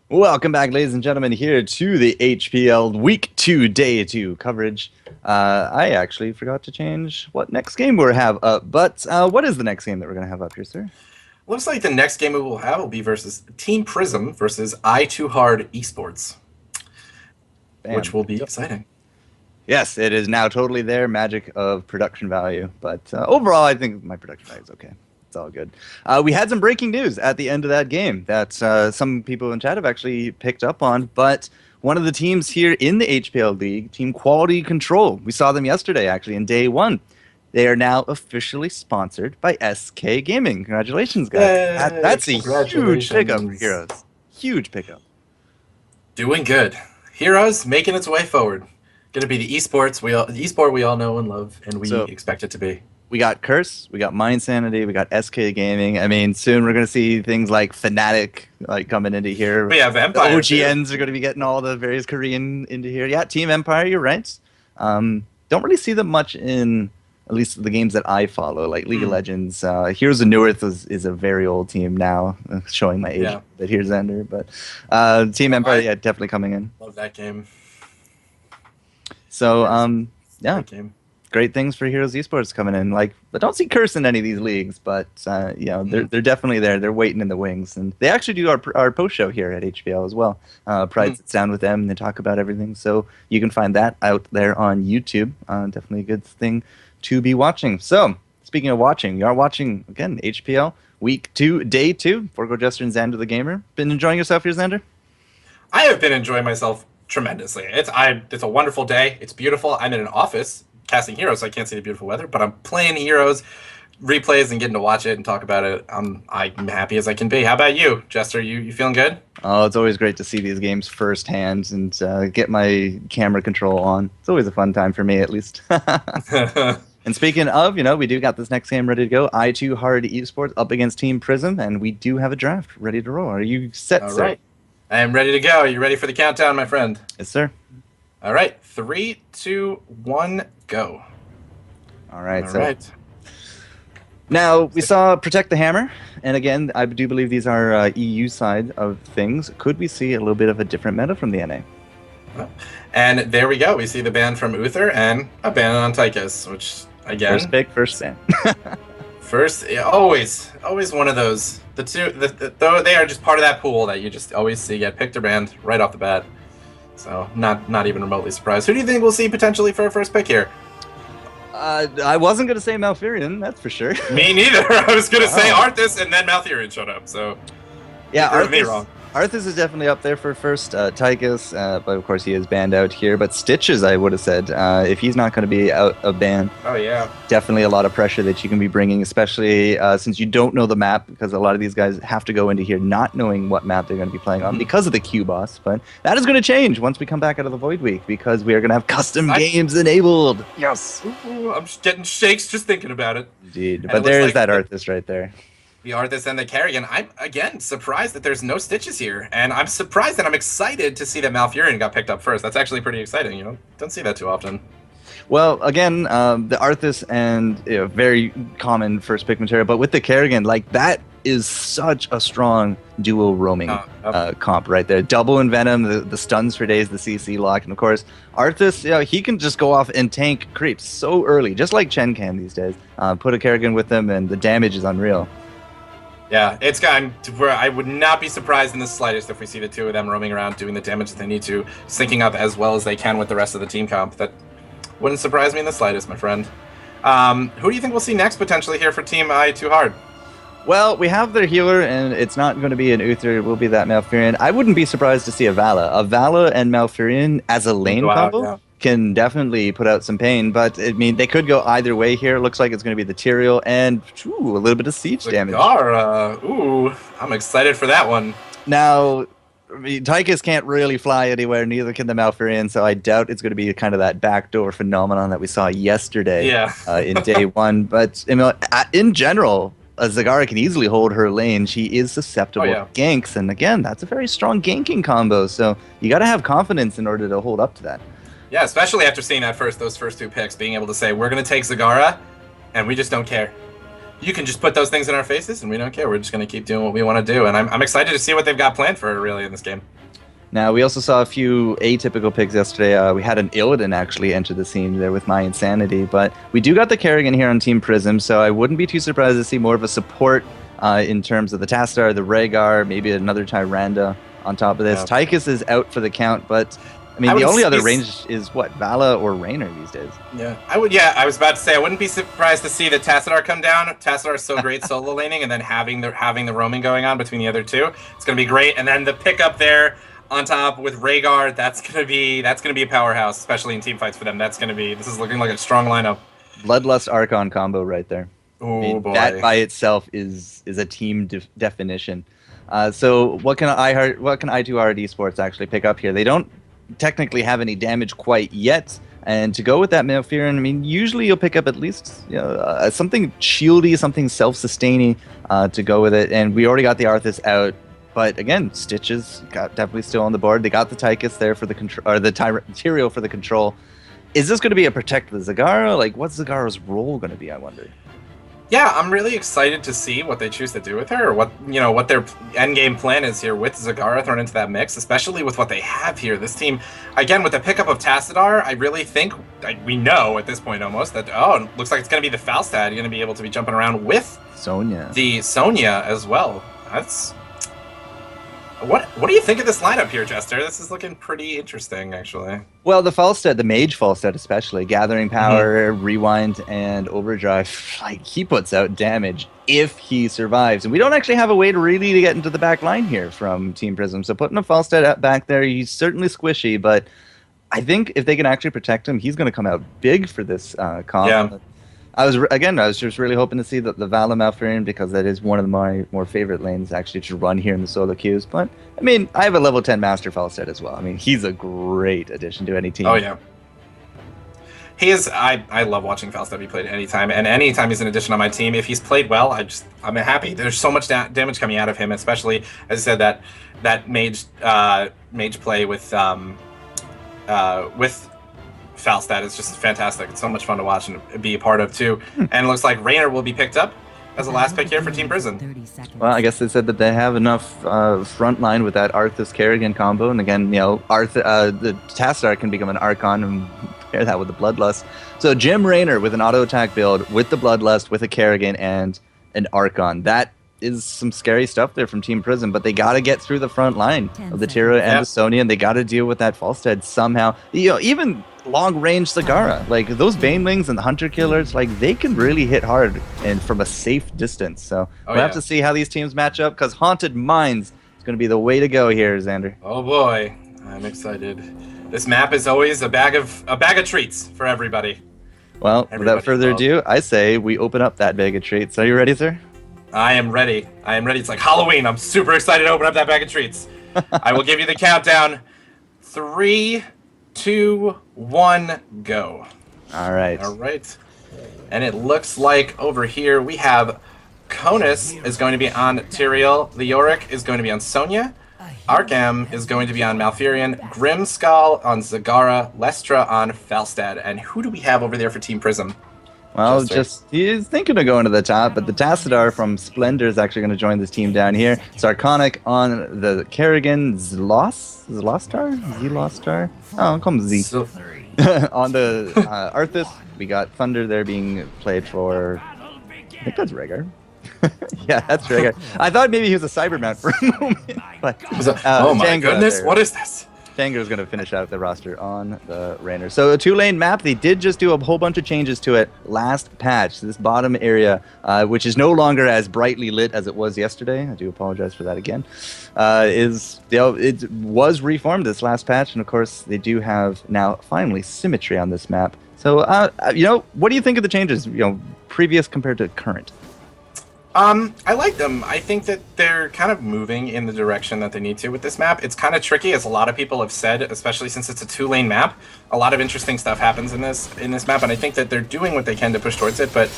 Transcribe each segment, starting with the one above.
Welcome back, ladies and gentlemen, here to the HPL Week 2 Day 2 coverage. I actually forgot to change what next game we'll have up, but what is the next game that we're going to have up here, sir? Looks like the next game we will have will be versus Team Prism versus i2Hard eSports, Bam. which will be exciting. Yes, it is now totally there, magic of production value, but overall, I think my production value is okay. It's all good. We had some breaking news at the end of that game that some people in chat have actually picked up on, but one of the teams here in the HPL League, Team Quality Control, we saw them yesterday actually in day one. They are now officially sponsored by SK Gaming. Congratulations, guys. That's a huge pickup for Heroes. Huge pickup. Doing good. Heroes making its way forward. Going to be the esport we all know and love, and we expect it to be. We got Curse, we got Mind Sanity, we got SK Gaming. I mean, soon we're going to see things like Fnatic coming into here. We have Empire. The OGNs are going to be getting all the various Korean into here. Yeah, Team Empire, you're right. Don't really see them much in at least the games that I follow, like League of Legends. Heroes of Newerth is a very old team now, showing my age. But here's Ender. But Team Empire, yeah, definitely coming in. Love that game. So, yeah, great things for Heroes Esports coming in. Like, I don't see Curse in any of these leagues, but you know, they're definitely there. They're waiting in the wings, and they actually do our post show here at HPL as well. Pride sits down with them and they talk about everything. So you can find that out there on YouTube. Definitely a good thing to be watching. So, speaking of watching, you are watching, again, HPL Week 2, Day 2. Forgo Jester and Xander the Gamer. Been enjoying yourself here, Xander? I have been enjoying myself tremendously. It's a wonderful day. It's beautiful. I'm in an office casting Heroes, so I can't see the beautiful weather, but I'm playing Heroes replays and getting to watch it and talk about it. I'm happy as I can be. How about you, Jester? You feeling good? Oh, it's always great to see these games firsthand and get my camera control on. It's always a fun time for me, at least. And speaking of, you know, we do got this next game ready to go. i2Hard eSports up against Team Prism, and we do have a draft ready to roll. Are you set, sir? All right. I am ready to go. Are you ready for the countdown, my friend? Yes, sir. All right. 3, 2, 1, go. All right. Now, we saw Protect the Hammer, and again, I do believe these are EU side of things. Could we see a little bit of a different meta from the NA? And there we go. We see the ban from Uther and a ban on Tychus, which, again... First pick, first ban. First, always one of those. The two, they are just part of that pool that you just always see get picked or banned right off the bat. So, not even remotely surprised. Who do you think we'll see potentially for a first pick here? I wasn't going to say Malfurion, that's for sure. Me neither. I was going to say Arthas, and then Malfurion showed up, so... Yeah, Arthas is definitely up there for first. Tychus, but of course he is banned out here. But Stitches, I would have said, if he's not going to be out of ban. Oh, yeah. Definitely a lot of pressure that you can be bringing, especially since you don't know the map, because a lot of these guys have to go into here not knowing what map they're going to be playing on because of the Q boss. But that is going to change once we come back out of the Void Week, because we are going to have custom games enabled. Yes. Ooh, I'm just getting shakes just thinking about it. Indeed. But there is that Arthas right there. The Arthas and the Kerrigan. I'm, again, surprised that there's no Stitches here. And I'm surprised and I'm excited to see that Malfurion got picked up first. That's actually pretty exciting. You know, don't see that too often. Well, again, the Arthas and very common first pick material. But with the Kerrigan, like, that is such a strong dual roaming comp right there. Double Envenom, the stuns for days, the CC lock. And, of course, Arthas, you know, he can just go off and tank creeps so early, just like Chen can these days. Put a Kerrigan with them, and the damage is unreal. Yeah, it's gotten to where I would not be surprised in the slightest if we see the two of them roaming around doing the damage that they need to, syncing up as well as they can with the rest of the team comp. That wouldn't surprise me in the slightest, my friend. Who do you think we'll see next potentially here for Team i2Hard? Well, we have their healer, and it's not going to be an Uther. It will be that Malfurion. I wouldn't be surprised to see a Vala. A Vala and Malfurion as a lane combo can definitely put out some pain, but I mean, they could go either way here. It looks like it's going to be the Tyrael and a little bit of siege damage. Ooh, I'm excited for that one. Now, I mean, Tychus can't really fly anywhere, neither can the Malfurion, so I doubt it's going to be kind of that backdoor phenomenon that we saw yesterday in day one. But you know, in general, Zagara can easily hold her lane. She is susceptible to ganks, and again, that's a very strong ganking combo, so you got to have confidence in order to hold up to that. Yeah, especially after seeing those first two picks, being able to say, we're going to take Zagara, and we just don't care. you can just put those things in our faces, and we don't care. We're just going to keep doing what we want to do. And I'm excited to see what they've got planned for really in this game. Now, we also saw a few atypical picks yesterday. We had an Illidan actually enter the scene there with My Insanity, but we do got the Kerrigan here on Team Prism, so I wouldn't be too surprised to see more of a support in terms of the Tassadar, the Rhaegar, maybe another Tyrande on top of this. Yeah. Tychus is out for the count, but I mean, the only other range is what, Vala or Raynor these days. Yeah, I was about to say I wouldn't be surprised to see the Tassadar come down. Tassadar is so great solo laning, and then having the roaming going on between the other two, it's gonna be great. And then the pickup there on top with Rhaegar, that's gonna be a powerhouse, especially in team fights for them. This is looking like a strong lineup. Bloodlust Archon combo right there. Oh, I mean, boy. That by itself is a team definition. So what can i2Hard eSports actually pick up here? They don't technically have any damage quite yet, and to go with that Malfurion, I mean, usually you'll pick up at least something shieldy, something self-sustaining to go with it. And we already got the Arthas out. But again, Stitches definitely still on the board. They got the Tychus there for the control, or the Tyrael for the control. Is this going to be a protect with Zagara? Like, what's Zagara's role going to be, I wonder? Yeah, I'm really excited to see what they choose to do with her, or what their end game plan is here with Zagara thrown into that mix, especially with what they have here. This team, again, with the pickup of Tassadar, I really think we know at this point almost that it looks like it's going to be the Falstad going to be able to be jumping around with the Sonya as well. What do you think of this lineup here, Jester? This is looking pretty interesting, actually. Well, the Falstad, the Mage Falstad especially, Gathering Power, Rewind, and Overdrive, like, he puts out damage if he survives. And we don't actually have a way to really get into the back line here from Team Prism. So putting a Falstad back there, he's certainly squishy, but I think if they can actually protect him, he's going to come out big for this comp. Yeah. I was just really hoping to see the Vala Malfurion, because that is one of my more favorite lanes actually to run here in the solo queues. But I mean, I have a level 10 Master Falstad as well. I mean, he's a great addition to any team. Oh yeah, he is. I love watching Falstad be played anytime, and anytime he's an addition on my team. If he's played well, I'm happy. There's so much damage coming out of him, especially as I said that mage play with Falstad is just fantastic. It's so much fun to watch and be a part of too. And it looks like Raynor will be picked up as the last pick here for Team Prism. Well, I guess they said that they have enough front line with that Arthas Kerrigan combo, and again, the Tassadar can become an Archon and pair that with the Bloodlust. So Jim Raynor with an auto attack build with the Bloodlust, with a Kerrigan and an Archon. That is some scary stuff there from Team Prism, but they got to get through the front line of the Tyrael and the Sonya, and they got to deal with that Falstad somehow. Even long-range Zagara, like those Banelings and the Hunter Killers, like they can really hit hard and from a safe distance. So we'll have to see how these teams match up, because Haunted Mines is going to be the way to go here, Xander. Oh boy, I'm excited. This map is always a bag of treats for everybody. Well, without further ado, I say we open up that bag of treats. Are you ready, sir? I am ready. It's like Halloween. I'm super excited to open up that bag of treats. I will give you the countdown. 3, 2, 1, go. All right. And it looks like over here we have Konus is going to be on Tyrael. Leoric is going to be on Sonya. Arkham is going to be on Malfurion. Grimskull on Zagara. Lestra on Falstad. And who do we have over there for Team Prism? Well, he's thinking of going to the top, but the Tassadar from Splendor is actually going to join this team down here. Sarconic on the Kerrigan. Zlostar? Oh, I'll call him Z. On the Arthas, we got Thunder there being played for, I think that's Rhaegar. Yeah, that's Rhaegar. I thought maybe he was a Cyberman for a moment. But, oh my goodness, what is this? Tanger's going to finish out the roster on the Raynor. So a 2-lane map. They did just do a whole bunch of changes to it last patch. So this bottom area, which is no longer as brightly lit as it was yesterday, I do apologize for that again, it was reformed this last patch. And of course, they do have now finally symmetry on this map. So, what do you think of the changes, previous compared to current? I like them. I think that they're kind of moving in the direction that they need to with this map. It's kind of tricky, as a lot of people have said, especially since it's a 2-lane map. A lot of interesting stuff happens in this map, and I think that they're doing what they can to push towards it. But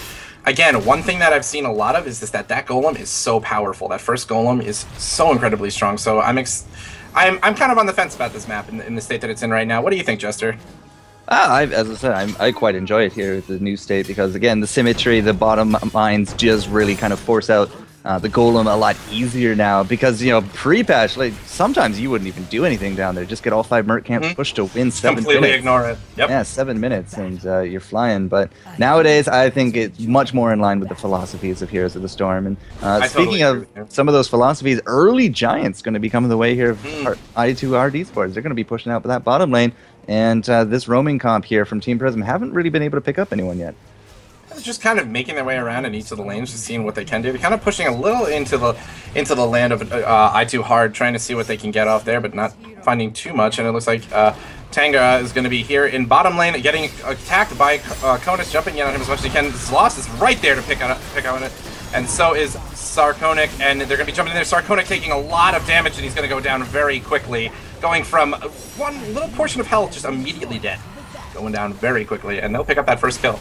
again, one thing that I've seen a lot of is that golem is so powerful. That first golem is so incredibly strong. So I'm kind of on the fence about this map in the state that it's in right now. What do you think, Jester? As I said, I quite enjoy it here with the new state because, again, the symmetry, the bottom mines just really kind of force out the golem a lot easier now because, pre-patch, like, sometimes you wouldn't even do anything down there. Just get all 5 merc camps pushed to win 7 minutes. Completely ignore it. Yep. Yeah, 7 minutes and you're flying. But nowadays, I think it's much more in line with the philosophies of Heroes of the Storm. And speaking of some of those philosophies, early Giants going to be coming the way here of i2Hard eSports. They're going to be pushing out that bottom lane. And this roaming comp here from Team Prism haven't really been able to pick up anyone yet. Just kind of making their way around in each of the lanes, just seeing what they can do. They're kind of pushing a little into the land of i2Hard, trying to see what they can get off there, but not finding too much. And it looks like Tanga is going to be here in bottom lane, getting attacked by Konus, jumping in on him as much as he can. Zloss is right there to pick on it, and so is Sarkonic, and they're going to be jumping in there. Sarkonic taking a lot of damage, and he's going to go down very quickly, going from one little portion of health just immediately dead, going down very quickly, and they'll pick up that first kill.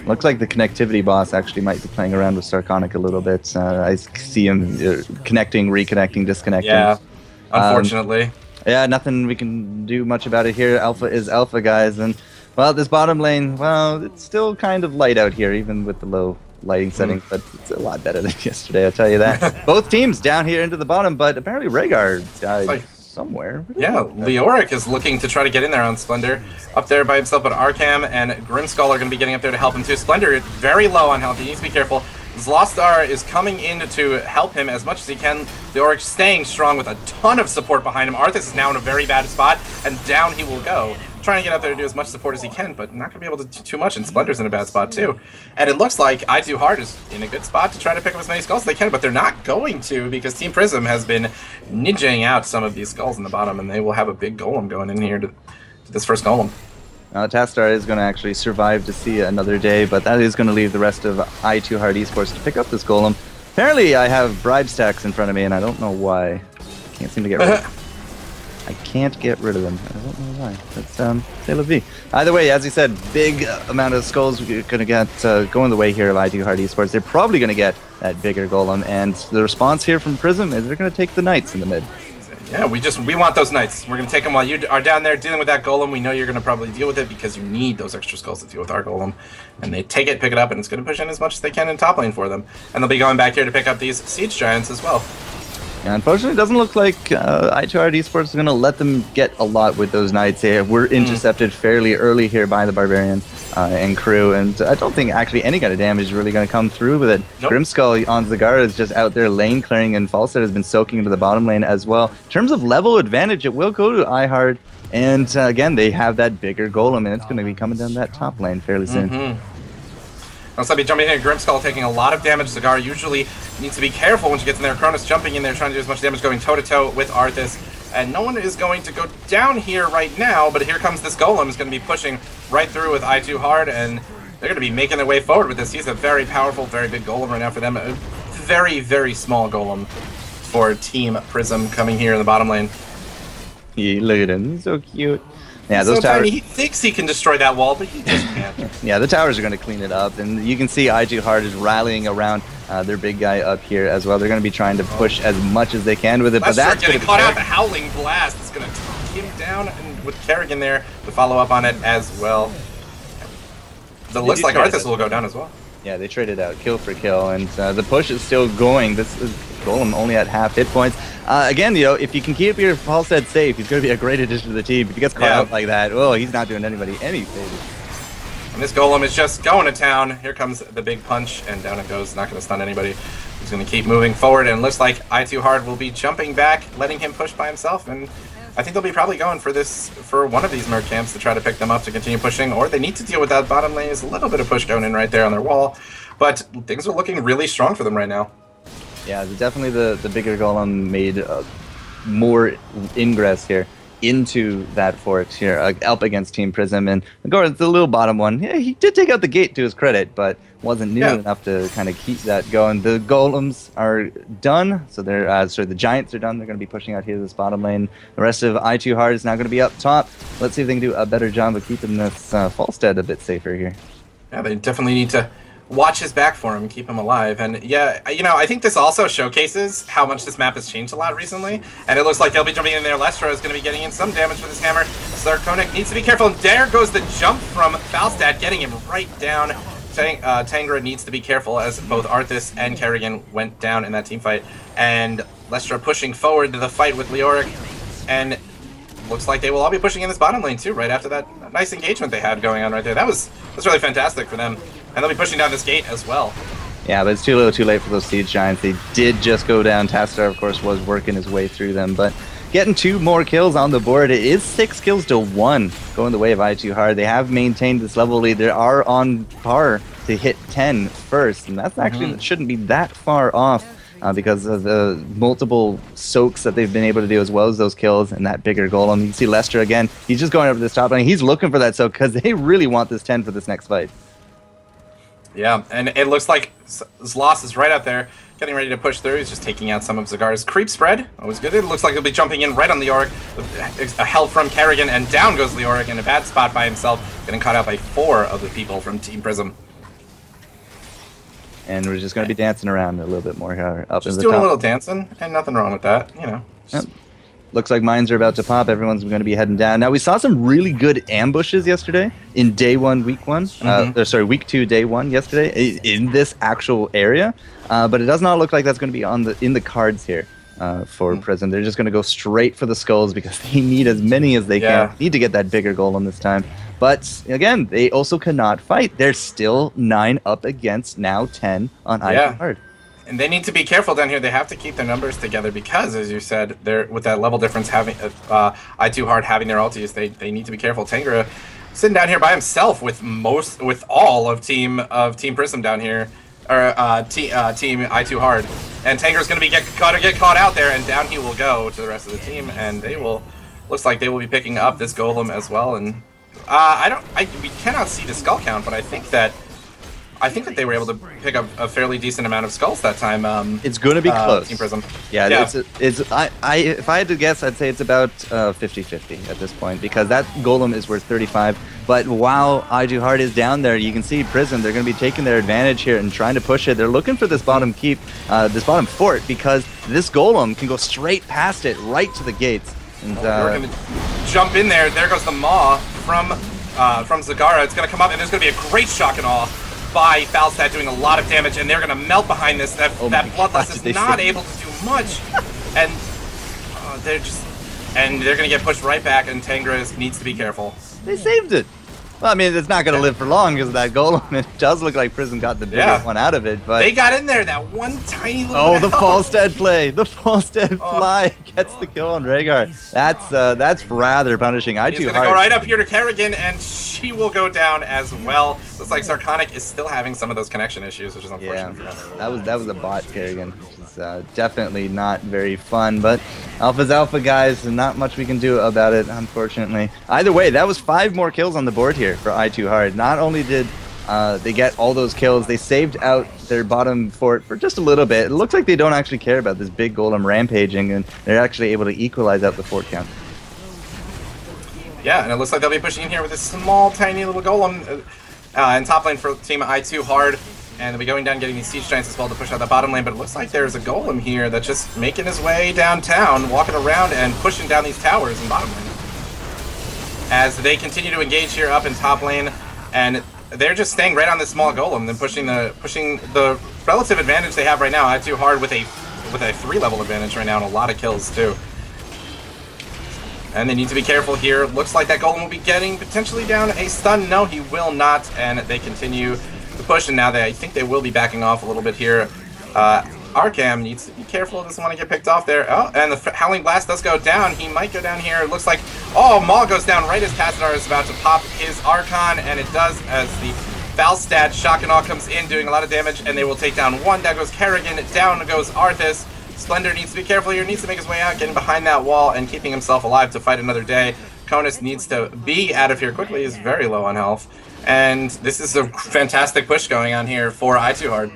Looks like the connectivity boss actually might be playing around with Sarkonic a little bit. I see him connecting, reconnecting, disconnecting. Yeah, unfortunately. Yeah, nothing we can do much about it here. Alpha is alpha, guys. And, well, this bottom lane, well, it's still kind of light out here, even with the low lighting settings, but it's a lot better than yesterday, I'll tell you that. Both teams down here into the bottom, but apparently Rhaegar died somewhere. Yeah, Leoric is looking to try to get in there on Splendor. Up there by himself, but Arkham and Grimskull are going to be getting up there to help him too. Splendor very low on health. He needs to be careful. Zlostar is coming in to help him as much as he can. Leoric staying strong with a ton of support behind him. Arthas is now in a very bad spot, and down he will go. Trying to get out there to do as much support as he can, but not going to be able to do too much, and Splendor's in a bad spot too. And it looks like i2Hard is in a good spot to try to pick up as many skulls as they can, but they're not going to because Team Prism has been ninjaing out some of these skulls in the bottom, and they will have a big golem going in here to this first golem. Tastar is going to actually survive to see another day, but that is going to leave the rest of i2Hard eSports to pick up this golem. Apparently, I have bribe stacks in front of me, and I don't know why. Can't seem to get rid of them. I can't get rid of them. I don't know why. That's c'est la vie. Either way, as you said, big amount of skulls we're going to get going the way here of i2Hard eSports. They're probably going to get that bigger golem, and the response here from Prism is they're going to take the Knights in the mid. Yeah, we want those Knights. We're going to take them while you are down there dealing with that golem. We know you're going to probably deal with it because you need those extra skulls to deal with our golem. And they take it, pick it up, and it's going to push in as much as they can in top lane for them. And they'll be going back here to pick up these Siege Giants as well. Yeah, unfortunately, it doesn't look like i2Hard eSports is going to let them get a lot with those Knights here. We're intercepted fairly early here by the Barbarian and crew, and I don't think actually any kind of damage is really going to come through with it. Nope. Grimskull on Zagara is just out there lane clearing, and Falstad has been soaking into the bottom lane as well. In terms of level advantage, it will go to iHard, and again, they have that bigger golem, and it's going to be coming down that top lane fairly soon. Looks like jumping in, Grimskull taking a lot of damage. Zagara usually needs to be careful when she gets in there. Cronus jumping in there, trying to do as much damage, going toe-to-toe with Arthas. And no one is going to go down here right now, but here comes this golem. Is going to be pushing right through with i2Hard, and they're going to be making their way forward with this. He's a very powerful, very big golem right now for them. A very, very small golem for Team Prism coming here in the bottom lane. Yeah, look at him. He's so cute. Yeah, those towers. He thinks he can destroy that wall, but he just can't. Yeah, the towers are going to clean it up, and you can see i2Hard is rallying around their big guy up here as well. They're going to be trying to push as much as they can with it, but that's getting caught out. The Howling Blast is going to take him down, and with Kerrigan there to follow up on it as well. So it looks like Arthas will go down as well. Yeah, they traded out kill for kill, and the push is still going. This is Golem only at half hit points. Again, if you can keep your Falstad safe, he's going to be a great addition to the team. If he gets caught out like that, he's not doing anybody any favors. And this Golem is just going to town. Here comes the big punch, and down it goes. Not going to stun anybody. He's going to keep moving forward, and looks like i2Hard will be jumping back, letting him push by himself, and I think they'll be probably going for one of these merc camps to try to pick them up to continue pushing, or they need to deal with that bottom lane. There's a little bit of push going in right there on their wall, but things are looking really strong for them right now. Yeah, definitely the bigger golem made more ingress here into that fort here, up against Team Prism, and Goran's the little bottom one. Yeah, he did take out the gate to his credit, but wasn't new enough to kind of keep that going. The golems are done, so they're the giants are done. They're going to be pushing out here to this bottom lane. The rest of i2Hard is now going to be up top. Let's see if they can do a better job of keeping this Falstad a bit safer here. Yeah, they definitely need to watch his back for him, keep him alive. And yeah, you know, I think this also showcases how much this map has changed a lot recently. And it looks like they'll be jumping in there. Lestra is going to be getting in some damage with his hammer. Sarkonic needs to be careful. And there goes the jump from Falstad, getting him right down. Tangra needs to be careful as both Arthas and Kerrigan went down in that team fight. And Lestra pushing forward to the fight with Leoric. And looks like they will all be pushing in this bottom lane too, right after that nice engagement they had going on right there. That's really fantastic for them. And they'll be pushing down this gate as well. Yeah, but it's too little too late for those Siege Giants. They did just go down. Tassadar, of course, was working his way through them, but getting 2 more kills on the board. It is 6 kills to 1 going the way of i2Hard. They have maintained this level lead. They are on par to hit 10 first, and that's actually that shouldn't be that far off. Because of the multiple soaks that they've been able to do, as well as those kills and that bigger golem. You can see Lester again. He's just going over this top lane. He's looking for that soak because they really want this 10 for this next fight. Yeah, and it looks like Zlos is right out there, getting ready to push through. He's just taking out some of Zagar's creep spread. Always good. It looks like he'll be jumping in right on Leoric. A help from Kerrigan, and down goes Leoric in a bad spot by himself, getting caught out by 4 of the people from Team Prism. And we're just going to be dancing around a little bit more here. Up Just in the doing top. a little dancing, and nothing wrong with that, you know. Yep. Looks like mines are about to pop. Everyone's going to be heading down. Now, we saw some really good ambushes yesterday in day 1, week 1. Sorry, week 2, day 1 yesterday in this actual area. But it does not look like that's going to be in the cards here for Prism. They're just going to go straight for the skulls because they need as many as they can. Need to get that bigger golem this time. But again, they also cannot fight. They're still 9 up against now 10 on i2Hard. And they need to be careful down here. They have to keep their numbers together because, as you said, they're with that level difference having i2Hard having their ultis. They need to be careful. Tangra sitting down here by himself with all of Team Prism down here, or Team i2Hard. And Tangra's going to get caught out there, and down he will go to the rest of the team. And they will looks like they will be picking up this golem as well. And we cannot see the skull count, but I think that they were able to pick up a fairly decent amount of skulls that time. It's going to be close. Team Prism. Yeah. If I had to guess, I'd say it's about 50-50 at this point, because that golem is worth 35. But while i2Hard is down there, you can see Prism. They're going to be taking their advantage here and trying to push it. They're looking for this bottom this bottom fort, because this golem can go straight past it, right to the gates. And we're going to jump in there. There goes the Maw from Zagara. It's going to come up, and there's going to be a great shock and awe by Falstad doing a lot of damage, and they're going to melt behind this. That Bloodlust is not able to do much, and they're going to get pushed right back, and Tangra needs to be careful. They saved it. Well, I mean, it's not going to live for long because of that golem. It does look like Prism got the biggest one out of it, but they got in there. That one tiny little. Oh, the Falstad play! The Falstad fly gets the kill on Rhaegar. That's rather punishing. i2Hard. He's gonna go right up here to Kerrigan, and she will go down as well. Looks like Sarkonic is still having some of those connection issues, which is unfortunate. Yeah, that was a bot, Kerrigan. Which is definitely not very fun, but Alpha's Alpha, guys, and not much we can do about it, unfortunately. Either way, that was 5 more kills on the board here for i2Hard. Not only did they get all those kills, they saved out their bottom fort for just a little bit. It looks like they don't actually care about this big golem rampaging, and they're actually able to equalize out the fort count. Yeah, and it looks like they'll be pushing in here with this small, tiny little golem in top lane for Team i2Hard. And they'll be going down, getting these Siege Giants as well to push out the bottom lane. But it looks like there's a golem here that's just making his way downtown, walking around and pushing down these towers in bottom lane. As they continue to engage here up in top lane, and they're just staying right on this small golem, then pushing the relative advantage they have right now. i2Hard with a 3-level advantage right now and a lot of kills too. And they need to be careful here. Looks like that golem will be getting potentially down a stun. No, he will not. And they continue to push, and now I think they will be backing off a little bit here. Arkham needs to be careful. Doesn't want to get picked off there. Oh, and the Howling Blast does go down. He might go down here. It looks like, Maul goes down right as Tassadar is about to pop his Archon, and it does as the Falstad Shock and Awe comes in, doing a lot of damage, and they will take down one. Down goes Kerrigan. Down goes Arthas. Splendor needs to be careful here. Needs to make his way out, getting behind that wall and keeping himself alive to fight another day. Konus needs to be out of here quickly. He's very low on health. And this is a fantastic push going on here for i2Hard.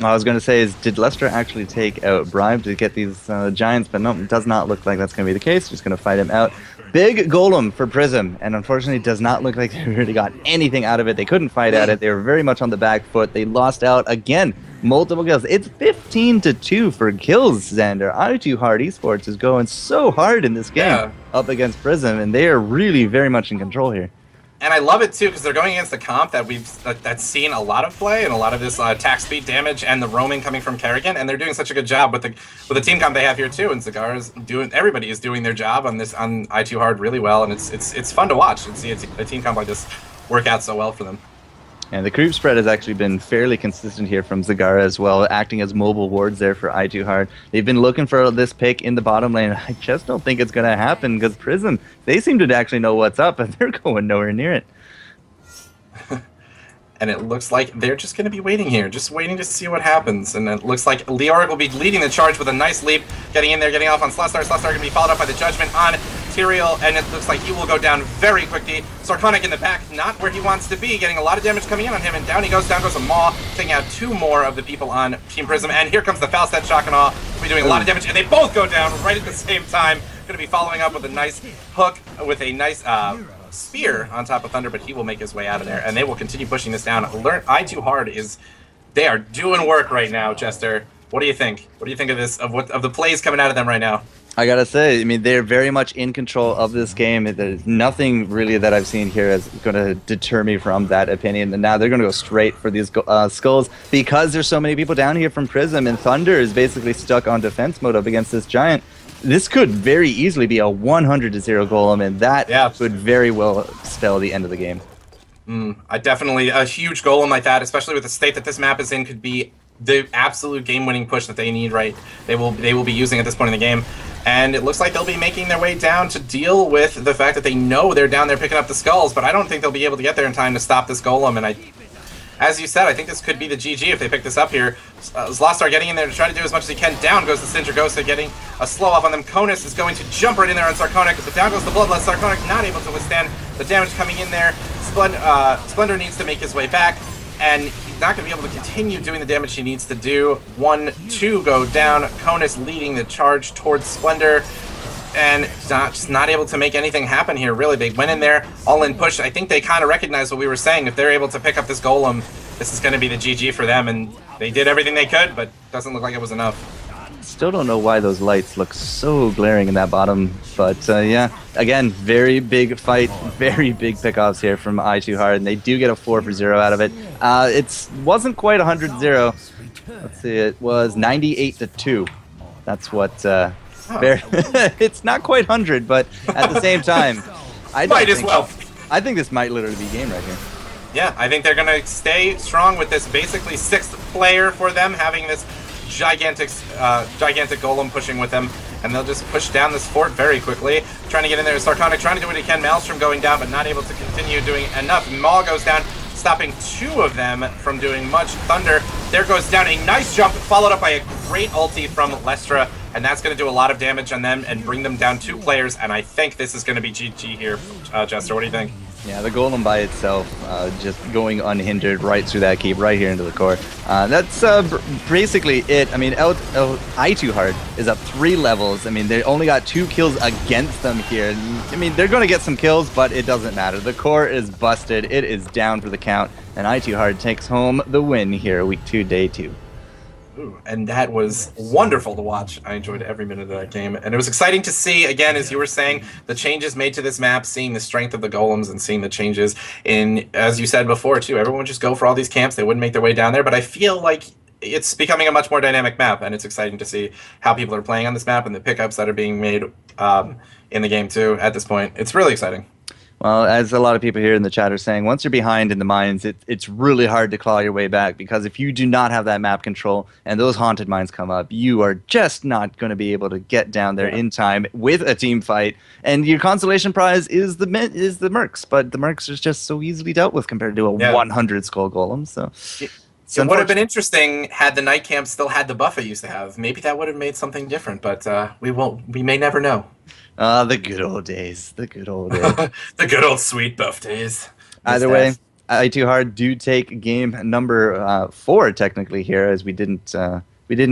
I was going to say is, did Leicester actually take out Bribe to get these Giants? But no, it does not look like that's going to be the case. Just going to fight him out. Big golem for Prism, and unfortunately does not look like they really got anything out of it. They couldn't fight at it. They were very much on the back foot. They lost out again. Multiple kills. It's 15-2 for kills, Xander. i2Hard eSports is going so hard in this game up against Prism, and they are really very much in control here. And I love it too because they're going against the comp that's seen a lot of play and a lot of this attack speed damage and the roaming coming from Kerrigan, and they're doing such a good job with the team comp they have here too. And Cigar is everybody is doing their job on i2Hard really well, and it's fun to watch and see a team comp like this work out so well for them. And the creep spread has actually been fairly consistent here from Zagara as well, acting as mobile wards there for i2Hard. They've been looking for this pick in the bottom lane. I just don't think it's going to happen because Prism, they seem to actually know what's up, and they're going nowhere near it. And it looks like they're just going to be waiting here, just waiting to see what happens. And it looks like Leoric will be leading the charge with a nice leap, getting in there, getting off on Slestar. Slestar going to be followed up by the Judgment on Tyrael, and it looks like he will go down very quickly. Sarconic in the back, not where he wants to be, getting a lot of damage coming in on him, and down he goes, down goes a Maw, taking out 2 more of the people on Team Prism. And here comes the Falstad Shock and Awe, will be doing a lot of damage, and they both go down right at the same time. Going to be following up with a nice hook, with a nice spear on top of Thunder, but he will make his way out of there, and they will continue pushing this down. i2Hard they are doing work right now, Chester. What do you think? What do you think of this, of the plays coming out of them right now? I gotta say, I mean, they're very much in control of this game. There's nothing really that I've seen here is going to deter me from that opinion. And now they're going to go straight for these skulls because there's so many people down here from Prism, and Thunder is basically stuck on defense mode up against this Giant. This could very easily be a 100-0 golem, and that could very well spell the end of the game. Definitely a huge golem like that, especially with the state that this map is in, could be the absolute game-winning push that they need. Right, they will be using at this point in the game, and it looks like they'll be making their way down to deal with the fact that they know they're down there picking up the skulls. But I don't think they'll be able to get there in time to stop this golem, and as you said, I think this could be the GG if they pick this up here. Zlastar getting in there to try to do as much as he can. Down goes the Sindragosa, getting a slow off on them. Konus is going to jump right in there on Sarconic, but down goes the Bloodlust. Sarconic not able to withstand the damage coming in there. Splendor needs to make his way back, and he's not going to be able to continue doing the damage he needs to do. 1-2 go down. Konus leading the charge towards Splendor, and just not able to make anything happen here, really. They went in there, all-in push. I think they kind of recognized what we were saying. If they're able to pick up this golem, this is going to be the GG for them, and they did everything they could, but doesn't look like it was enough. Still don't know why those lights look so glaring in that bottom, but yeah, again, very big fight, very big pickoffs here from i2Hard, and they do get a 4-for-0 out of it. It wasn't quite 100-0. Let's see, it was 98-2. That's what... it's not quite 100, but at the same time, I think this might literally be game right here. Yeah, I think they're going to stay strong with this basically 6th player for them, having this gigantic golem pushing with them, and they'll just push down this fort very quickly, trying to get in there. Sarconic trying to do what he can. Maelstrom going down, but not able to continue doing enough. Maul goes down, stopping 2 of them from doing much. Thunder, there goes down a nice jump, followed up by a great ulti from Lestra, and that's going to do a lot of damage on them and bring them down 2 players, and I think this is going to be GG here. Chester, what do you think? Yeah, the golem by itself, just going unhindered right through that keep, right here into the core. That's basically it. I mean, i2Hard is up 3 levels. I mean, they only got 2 kills against them here. I mean, they're going to get some kills, but it doesn't matter. The core is busted. It is down for the count, and i2Hard takes home the win here, week 2, day 2. Ooh, and that was wonderful to watch. I enjoyed every minute of that game, and it was exciting to see, again, as you were saying, the changes made to this map, seeing the strength of the golems and seeing the changes in, as you said before too, everyone would just go for all these camps. They wouldn't make their way down there, but I feel like it's becoming a much more dynamic map, and it's exciting to see how people are playing on this map and the pickups that are being made in the game too at this point. It's really exciting. Well, as a lot of people here in the chat are saying, once you're behind in the mines, it's really hard to claw your way back, because if you do not have that map control and those haunted mines come up, you are just not going to be able to get down there in time with a team fight. And your consolation prize is the Mercs, but the Mercs is just so easily dealt with compared to a 100 skull golem. So it would have been interesting had the night camp still had the buff it used to have. Maybe that would have made something different, but we may never know. The good old days. The good old days. The good old sweet buff days. Either way, i2Hard do take game number 4 technically here, as we didn't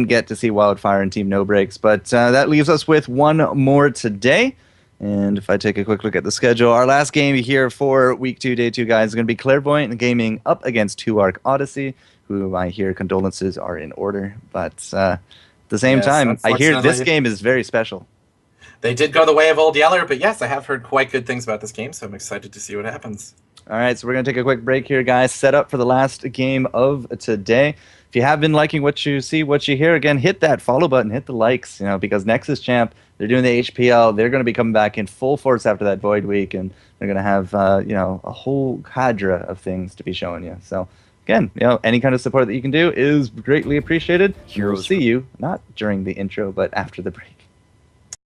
get to see Wildfire and Team No Breaks, but that leaves us with one more today. And if I take a quick look at the schedule, our last game here for Week 2, Day 2, guys, is going to be Clairvoyant Gaming up against 2Arc Odyssey, who I hear condolences are in order. But at the same time, I hear this game is very special. They did go the way of Old Yeller, but yes, I have heard quite good things about this game, so I'm excited to see what happens. All right, so we're going to take a quick break here, guys. Set up for the last game of today. If you have been liking what you see, what you hear, again, hit that follow button, hit the likes, because Nexus Champ, they're doing the HPL. They're going to be coming back in full force after that Void Week, and they're going to have, a whole cadre of things to be showing you. So, again, any kind of support that you can do is greatly appreciated. We'll see you, not during the intro, but after the break.